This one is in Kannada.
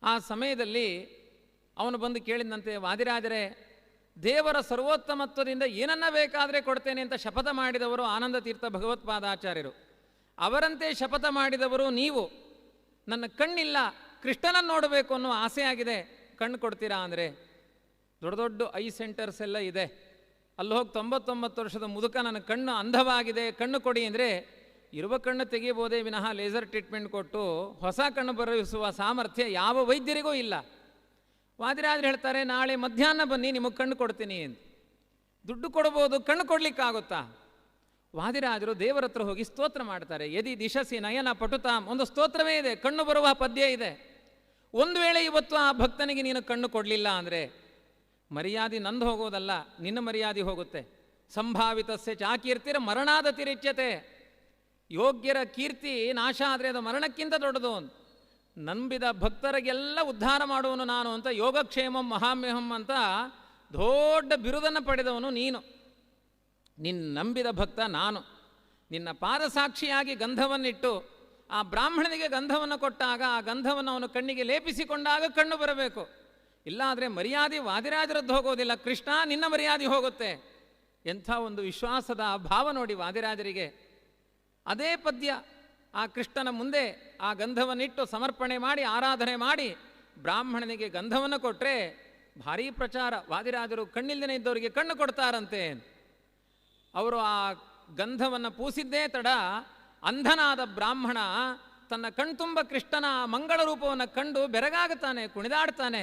ಆ ಸಮಯದಲ್ಲಿ ಅವನು ಬಂದು ಕೇಳಿದಂತೆ, ವಾದಿರಾಜರೇ, ದೇವರ ಸರ್ವೋತ್ತಮತ್ವದಿಂದ ಏನನ್ನ ಬೇಕಾದರೆ ಕೊಡ್ತೇನೆ ಅಂತ ಶಪಥ ಮಾಡಿದವರು ಆನಂದ ತೀರ್ಥ ಭಗವತ್ಪಾದಾಚಾರ್ಯರು. ಅವರಂತೆ ಶಪಥ ಮಾಡಿದವರು ನೀವು. ನನ್ನ ಕಣ್ಣಿಲ್ಲ, ಕೃಷ್ಣನನ್ನು ನೋಡಬೇಕು ಅನ್ನೋ ಆಸೆ ಆಗಿದೆ, ಕಣ್ಣು ಕೊಡ್ತೀರಾ ಅಂದರೆ? ದೊಡ್ಡ ದೊಡ್ಡ ಐ ಸೆಂಟರ್ಸ್ ಎಲ್ಲ ಇದೆ, ಅಲ್ಲಿ ಹೋಗಿ 99 ವರ್ಷದ ಮುದುಕ ನನ್ನ ಕಣ್ಣು ಅಂಧವಾಗಿದೆ, ಕಣ್ಣು ಕೊಡಿ ಅಂದರೆ ಇರುವ ಕಣ್ಣು ತೆಗೆಯಬಹುದೇ ವಿನಃ ಲೇಸರ್ ಟ್ರೀಟ್ಮೆಂಟ್ ಕೊಟ್ಟು ಹೊಸ ಕಣ್ಣು ಬರೆಸುವ ಸಾಮರ್ಥ್ಯ ಯಾವ ವೈದ್ಯರಿಗೂ ಇಲ್ಲ. ವಾದಿರಾಜರು ಹೇಳ್ತಾರೆ, ನಾಳೆ ಮಧ್ಯಾಹ್ನ ಬನ್ನಿ, ನಿಮಗೆ ಕಣ್ಣು ಕೊಡ್ತೀನಿ ಅಂತ. ದುಡ್ಡು ಕೊಡ್ಬೋದು, ಕಣ್ಣು ಕೊಡಲಿಕ್ಕಾಗುತ್ತಾ? ವಾದಿರಾಜರು ದೇವರ ಹತ್ರ ಹೋಗಿ ಸ್ತೋತ್ರ ಮಾಡ್ತಾರೆ. ಯದಿ ದಿಶಸಿ ನಯನ ಪಟುತಾಂ, ಒಂದು ಸ್ತೋತ್ರವೇ ಇದೆ, ಕಣ್ಣು ಬರುವ ಪದ್ಯ ಇದೆ. ಒಂದು ವೇಳೆ ಇವತ್ತು ಆ ಭಕ್ತನಿಗೆ ನೀನು ಕಣ್ಣು ಕೊಡಲಿಲ್ಲ ಅಂದರೆ ಮರ್ಯಾದೆ ನಂದು ಹೋಗೋದಲ್ಲ, ನಿನ್ನ ಮರ್ಯಾದೆ ಹೋಗುತ್ತೆ. ಸಂಭಾವಿತಸ್ಯ ಚಾಕೀರ್ತಿರ ಮರಣಾದತಿರಿಚ್ಯತೆ. ಯೋಗ್ಯರ ಕೀರ್ತಿ ನಾಶ ಆದರೆ ಅದು ಮರಣಕ್ಕಿಂತ ದೊಡ್ಡದು. ನಂಬಿದ ಭಕ್ತರಿಗೆಲ್ಲ ಉದ್ಧಾರ ಮಾಡುವನು ನಾನು ಅಂತ ಯೋಗಕ್ಷೇಮಂ ಮಹಾಮ್ಯಹಂ ಅಂತ ದೊಡ್ಡ ಬಿರುದನ್ನು ಪಡೆದವನು ನೀನು. ನಿನ್ನ ನಂಬಿದ ಭಕ್ತ ನಾನು. ನಿನ್ನ ಪಾದಸಾಕ್ಷಿಯಾಗಿ ಗಂಧವನ್ನಿಟ್ಟು ಆ ಬ್ರಾಹ್ಮಣನಿಗೆ ಗಂಧವನ್ನು ಕೊಟ್ಟಾಗ ಆ ಗಂಧವನ್ನು ಅವನು ಕಣ್ಣಿಗೆ ಲೇಪಿಸಿಕೊಂಡಾಗ ಕಣ್ಣು ಬರಬೇಕು. ಇಲ್ಲಾದರೆ ಮರ್ಯಾದೆ ವಾದಿರಾಜರದ್ದು ಹೋಗೋದಿಲ್ಲ, ಕೃಷ್ಣ ನಿನ್ನ ಮರ್ಯಾದೆ ಹೋಗುತ್ತೆ. ಎಂಥ ಒಂದು ವಿಶ್ವಾಸದ ಭಾವ ನೋಡಿ ವಾದಿರಾಜರಿಗೆ. ಅದೇ ಪದ್ಯ ಆ ಕೃಷ್ಣನ ಮುಂದೆ ಆ ಗಂಧವನ್ನಿಟ್ಟು ಸಮರ್ಪಣೆ ಮಾಡಿ ಆರಾಧನೆ ಮಾಡಿ ಬ್ರಾಹ್ಮಣನಿಗೆ ಗಂಧವನ್ನು ಕೊಟ್ಟರೆ ಭಾರೀ ಪ್ರಚಾರ. ವಾದಿರಾಜರು ಕಣ್ಣಿಲ್ದೇ ಇದ್ದವರಿಗೆ ಕಣ್ಣು ಕೊಡ್ತಾರಂತೆ. ಅವರು ಆ ಗಂಧವನ್ನು ಪೂಸಿದ್ದೇ ತಡ ಅಂಧನಾದ ಬ್ರಾಹ್ಮಣ ತನ್ನ ಕಣ್ತುಂಬ ಕೃಷ್ಣನ ಮಂಗಳ ರೂಪವನ್ನು ಕಂಡು ಬೆರಗಾಗುತ್ತಾನೆ, ಕುಣಿದಾಡ್ತಾನೆ.